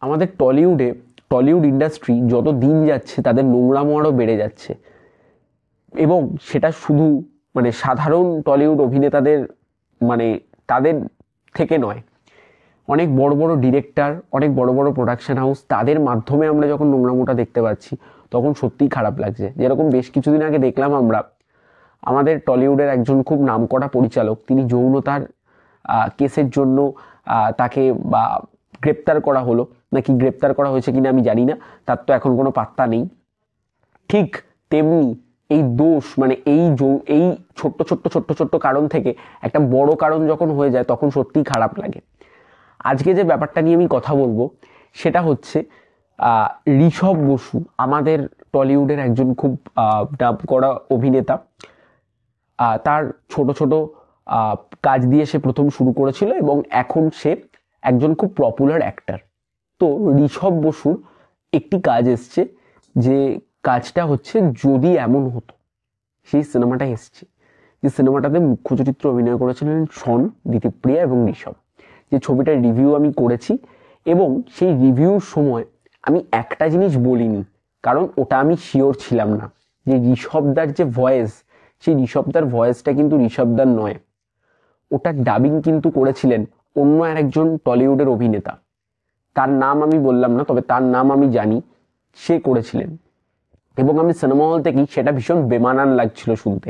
আমাদের Tollywood industry যত দিন যাচ্ছে তাদের নোংরামো আরও বেড়ে যাচ্ছে, এবং সেটা শুধু সাধারণ টলিউড অভিনেতাদের তাদের থেকে নয়, অনেক বড় বড় ডিরেক্টর, অনেক বড় বড় প্রোডাকশন হাউস, তাদের মাধ্যমে আমরা যখন নোংরামোটা দেখতে পাচ্ছি তখন সত্যিই খারাপ লাগছে। যেরকম বেশ কিছুদিন আগে দেখলাম আমরা আমাদের টলিউডের একজন খুব নামকরা পরিচালক, তিনি যৌনতার কেসের জন্য তাকে গ্রেপ্তার করা হলো, নাকি গ্রেপ্তার করা হয়েছে কিনা আমি জানি না, তার তো এখন কোনো পাত্তা নেই। ঠিক তেমনি এই দোষ এই ছোট্ট ছোট্ট ছোট্ট ছোট্ট কারণ থেকে একটা বড় কারণ যখন হয়ে যায় তখন সত্যিই খারাপ লাগে। আজকে যে ব্যাপারটা নিয়ে আমি কথা বলবো সেটা হচ্ছে ঋষভ বসু, আমাদের টলিউডের একজন খুব নামকরা অভিনেতা। তার ছোট ছোট কাজ দিয়ে সে প্রথম শুরু করেছিল এবং এখন সে একজন খুব পপুলার অ্যাক্টর। তো ঋষভ বসুর একটি কাজ এসছে, যে কাজটা হচ্ছে যদি এমন হতো, সেই সিনেমাটা এসছে। যে সিনেমাটাতে মুখ্য চরিত্রে অভিনয় করেছিলেন শন, দিতিপ্রিয়া এবং ঋষভ। যে ছবিটার রিভিউ আমি করেছি, এবং সেই রিভিউর সময় আমি একটা জিনিস বলিনি, কারণ ওটা আমি শিওর ছিলাম না যে ঋষভদার যে ভয়েস, সেই ঋষভদার ভয়েসটা কিন্তু ঋষভদার নয়, ওটা ডাবিং কিন্তু করেছিলেন অন্য আরেকজন টলিউডের অভিনেতা। তার নাম আমি বললাম না, তবে তার নাম আমি জানি, সে করেছিলেন। এবং আমি সিনেমা হল থেকেই সেটা ভীষণ বেমানান লাগছিল শুনতে।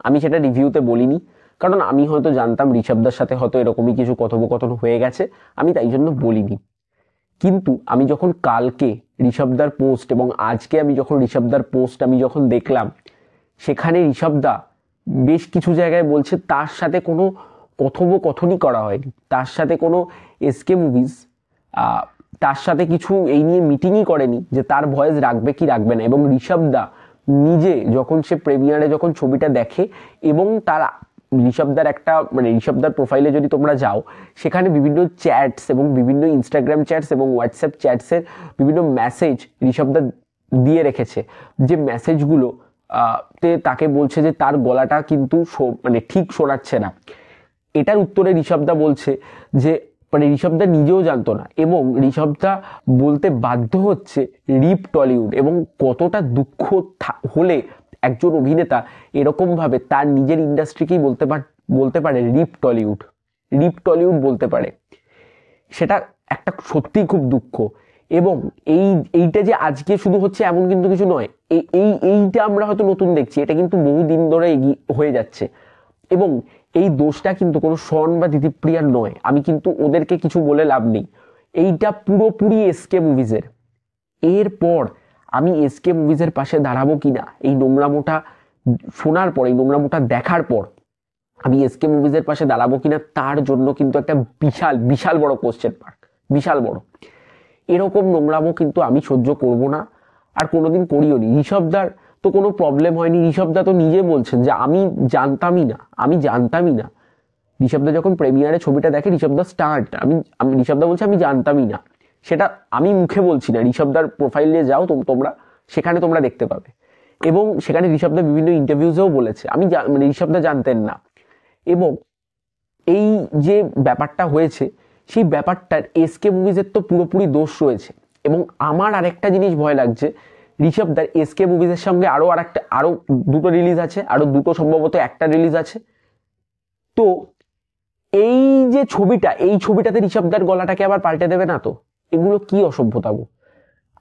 আমি সেটা রিভিউতে বলিনি, কারণ আমি হয়তো জানতাম ঋষভদার সাথে হয়তো এরকমই কিছু কথোপকথন হয়ে গেছে, আমি তাই জন্য বলিনি। কিন্তু আমি যখন কালকে ঋষভদার পোস্ট এবং আজকে আমি যখন ঋষভদার পোস্ট আমি যখন দেখলাম, সেখানে ঋষভদা বেশ কিছু জায়গায় বলছে তার সাথে কোনো কথোপকথনই করা হয়নি, তার সাথে কোনো এসকে মুভিজ তার সাথে কিছু এই নিয়ে মিটিংই করেনি যে তার ভয়েস রাখবে কি রাখবে না। এবং ঋষভদা নিজে যখন সে প্রিমিয়ারে যখন ছবিটা দেখে, এবং তার ঋষভদার একটা ঋষভদার প্রোফাইলে যদি তোমরা যাও, সেখানে বিভিন্ন চ্যাটস এবং বিভিন্ন ইনস্টাগ্রাম চ্যাটস এবং হোয়াটসঅ্যাপ চ্যাটসের বিভিন্ন মেসেজ ঋষভদা দিয়ে রেখেছে, যে মেসেজগুলো তে তাকে বলছে যে তার গলাটা কিন্তু ঠিক শোনাচ্ছে না। এটার উত্তরে ঋষভদা বলছে যে ঋষভদা নিজেও জানতো না, এবং ঋষভদা বলতে বাধ্য হচ্ছে রিপ টলিউড। এবং কতটা দুঃখ হলে একজন অভিনেতা এরকম ভাবে তার নিজের ইন্ডাস্ট্রিকেই বলতে পারে রিপ টলিউড বলতে পারে, সেটা একটা সত্যি খুব দুঃখ। এবং এইটা যে আজকে শুধু হচ্ছে এমন কিন্তু কিছু নয়, এইটা আমরা হয়তো নতুন দেখছি, এটা কিন্তু বহুদিন ধরে হয়ে যাচ্ছে। এবং এই দোষটা কিন্তু কোনো শন বা দিতিপ্রিয়ার নয়, আমি কিন্তু ওদেরকে কিছু বলে লাভ নেই, এইটা পুরোপুরি এসকে মুভিজের। এরপর আমি এসকে মুভিজের পাশে দাঁড়াবো কিনা এই নোংরামোটা শোনার পর, এই নোংরামোটা দেখার পর আমি এসকে মুভিজের পাশে দাঁড়াবো কিনা, তার জন্য কিন্তু একটা বিশাল বিশাল বড় কোশ্চেন মার্ক, বিশাল বড়। এরকম নোংরামো কিন্তু আমি সহ্য করব না, আর কোনোদিন করিও নি। ঋষভদার তো কোনো প্রবলেম হয়নি, ঋষভদা তো নিজে বলছেন যে আমি জানতামই না। ঋষভদা যখন প্রিমিয়ারে ছবিটা দেখে, ঋষভদা ঋষভদা বলছে আমি জানতামই না। সেটা আমি মুখে বলছি না, ঋষভদার প্রোফাইলে যাও তোমরা, সেখানে তোমরা দেখতে পাবে। এবং সেখানে ঋষভদা বিভিন্ন ইন্টারভিউজেও বলেছে ঋষভদা জানতেন না। এবং এই যে ব্যাপারটা হয়েছে, সেই ব্যাপারটার এসকে মুভিজের তো পুরোপুরি দোষ রয়েছে। এবং আমার আরেকটা জিনিস ভয় লাগছে, ঋষভদার এসকে মুভিজের সঙ্গে আরো দুটো রিলিজ আছে, আরো দুটো সম্ভবত একটা রিলিজ আছে। তো এই যে এই ছবিটাতে ঋষভদার গলাটাকে আবার পাল্টে দেবে না তো? এগুলো কি অসভ্যতা গো।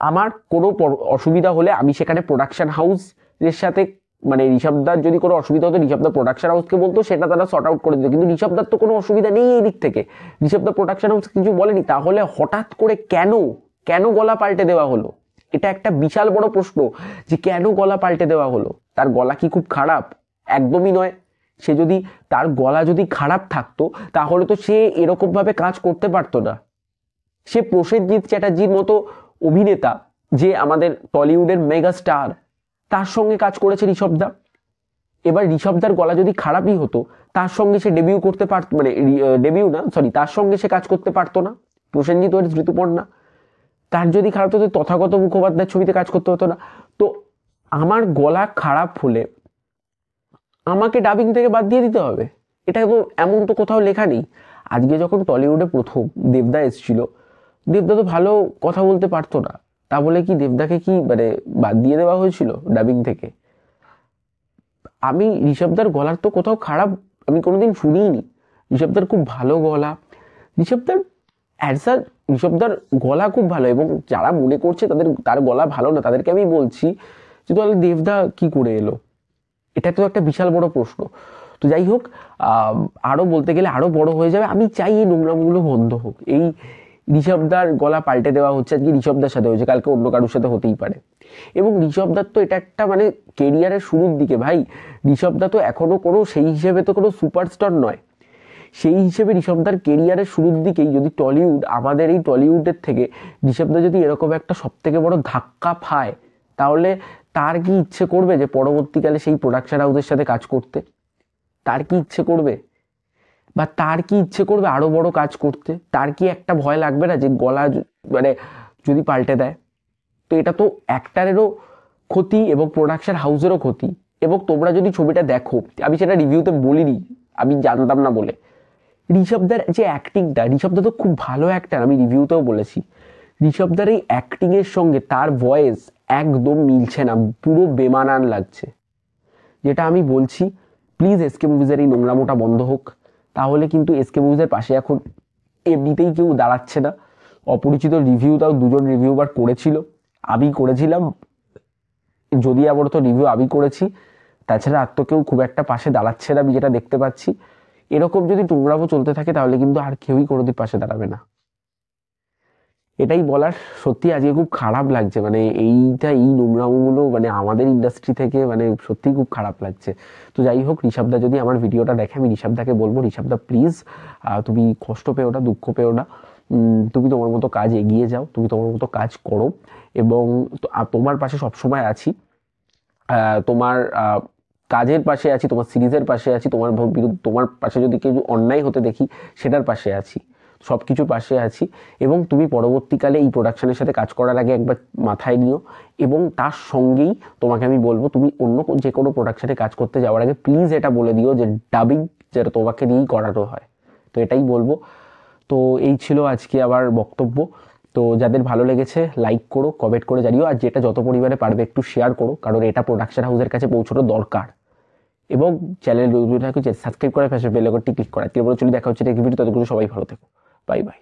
আমার কোনো অসুবিধা হলে আমি সেখানে প্রোডাকশন হাউস এর সাথে ঋষভদার যদি কোনো অসুবিধা হতো, ঋষভদা প্রোডাকশন হাউসকে বলতো, সেটা তারা সর্ট আউট করে দিত। কিন্তু ঋষভদার তো কোনো অসুবিধা নেই এই দিক থেকে, ঋষভদা প্রোডাকশন হাউস কিছু বলেনি। তাহলে হঠাৎ করে কেন গলা পাল্টে দেওয়া হলো? এটা একটা বিশাল বড় প্রশ্ন, যে কেন গলা পাল্টে দেওয়া হলো। তার গলা কি খুব খারাপ? একদমই নয়। সে যদি তার গলা যদি খারাপ থাকতো, তাহলে তো সে এরকম ভাবে কাজ করতে পারতো না। সে প্রসেনজিৎ চ্যাটার্জির মতো অভিনেতা, যে আমাদের টলিউডের মেগা স্টার, তার সঙ্গে কাজ করেছে ঋষভদা। এবার ঋষভদার গলা যদি খারাপই হতো, তার সঙ্গে সে ডেবিউ করতে পারত, তার সঙ্গে সে কাজ করতে পারতো না। প্রসেনজিৎ ওর ঋতুপর্ণা, তার যদি খারাপ হতো তথাগত মুখোপাধ্যায়ের ছবিতে কাজ করতে হতো না। তো আমার গলা খারাপ হলে আমাকে ডাবিং থেকে বাদ দিয়ে দিতে হবে? এটা তো এমন তো কোথাও লেখা নেই। আজকে যখন টলিউডে প্রথম দেবদা এসেছিল, দেবদা তো ভালো কথা বলতে পারতো না, তা বলে কি দেবদাকে কি মানে বাদ দিয়ে দেওয়া হয়েছিল ডাবিং থেকে? আমি ঋষভদার গলার তো কোথাও খারাপ আমি কোনোদিন শুনিনি। ঋষভদার খুব ভালো গলা, ঋষভদার অ্যান্সার, ঋষভদার গলা খুব ভালো, এবং যারা মনে করছে তার গলা ভালো না তাদেরকে আমি বলছি যে তাহলে দেবদা কি করে এলো? এটা তো একটা বিশাল বড় প্রশ্ন। তো যাই হোক, আরও বলতে গেলে আরও বড় হয়ে যাবে। আমি চাই এই নোংরামগুলো বন্ধ হোক। এই ঋষভদার গলা পাল্টে দেওয়া হচ্ছে, আজকে ঋষভদার সাথে হয়েছে, কালকে অন্য কারোর সাথে হতেই পারে। এবং ঋষভদার তো এটা একটা মানে কেরিয়ারের শুরুর দিকে ভাই, ঋষভদা তো এখনো কোনো সেই হিসেবে তো কোনো সুপারস্টার নয়। সেই হিসেবে ঋষভদার কেরিয়ারের শুরুর দিকেই যদি টলিউড, আমাদের এই টলিউডের থেকে ঋষভদা যদি এরকম একটা সবথেকে বড় ধাক্কা পায়, তাহলে তার কি ইচ্ছে করবে যে পরবর্তীকালে সেই প্রোডাকশন হাউসের সাথে কাজ করতে? তার কি ইচ্ছে করবে? বা তার কি ইচ্ছে করবে আরো বড় কাজ করতে? তার কি একটা ভয় লাগবে না যে গলা মানে যদি পাল্টে দেয়? তো এটা তো অ্যাক্টারেরও ক্ষতি এবং প্রোডাকশন হাউসেরও ক্ষতি। এবং তোমরা যদি ছবিটা দেখো, আমি সেটা রিভিউতে বলিনি, আমি জানতাম না বলে, ঋষভদার যে অ্যাক্টিংটা, ঋষভদা তো খুব ভালো অ্যাক্টার, আমি রিভিউতেও বলেছি, ঋষভদার এই অ্যাক্টিংয়ের সঙ্গে তার ভয়েস একদম মিলছে না, পুরো বেমানান লাগছে। যেটা আমি বলছি, প্লিজ এসকে মুভিজের এই নোংরামোটা বন্ধ হোক। তাহলে কিন্তু এসকে মুভিজের পাশে এখন এমনিতেই কেউ দাঁড়াচ্ছে না। অপরিচিত রিভিউ তাও দুজন রিভিউবার করেছিল, আমি করেছিলাম, যদি আবার তো রিভিউ আমি করেছি, তাছাড়া আর তো কেউ খুব একটা পাশে দাঁড়াচ্ছে না আমি যেটা দেখতে পাচ্ছি। এরকম যদি নোংরামো চলতে থাকে তাহলে কিন্তু আর কেউই কোনোদিন পাশে দাঁড়াবে না। এটাই বলার। সত্যি আজকে খুব খারাপ লাগছে, মানে এই নোংরামোগুলো মানে আমাদের ইন্ডাস্ট্রি থেকে মানে সত্যিই খুব খারাপ লাগছে। তো যাই হোক, ঋষভদা যদি আমার ভিডিওটা দেখে, আমি ঋষভদাকে বলবো, ঋষভদা প্লিজ তুমি কষ্ট পেও না, দুঃখ পেও না, তুমি তোমার মতো কাজ এগিয়ে যাও, তুমি তোমার মতো কাজ করো, এবং তোমার পাশে সবসময় আছি। তোমার কাজের পাশে আছি, তোমার সিরিজের পাশে আছি, তোমার পাশে যদি কেউ অন্যায় হতে দেখি সেটার পাশে আছি, সব কিছুর পাশে আছি। এবং তুমি পরবর্তীকালে এই প্রোডাকশনের সাথে কাজ করার আগে একবার মাথায় নিও, এবং তার সঙ্গেই তোমাকে আমি বলবো, তুমি অন্য যে কোনো প্রোডাকশনে কাজ করতে যাওয়ার আগে প্লিজ এটা বলে দিও যে ডাবিং যেটা তোমাকে নিয়েই করানো হয়। তো এটাই বলবো। তো এই ছিল আজকে আবার বক্তব্য। তো যাদের ভালো লেগেছে লাইক করো, কমেন্ট করে জানিও, আর যেটা যত পরিমাণে পারবে একটু শেয়ার করো, কারণ এটা প্রোডাকশন হাউসের কাছে পৌঁছানো দরকার। এবং চ্যানেল সাবস্ক্রাইব করে পাশে বেল আইকনটি ক্লিক করা। এরপরে চলে দেখা হচ্ছে নেক্সট ভিডিও, ততক্ষণ সবাই ভালো থেকো, বাই বাই।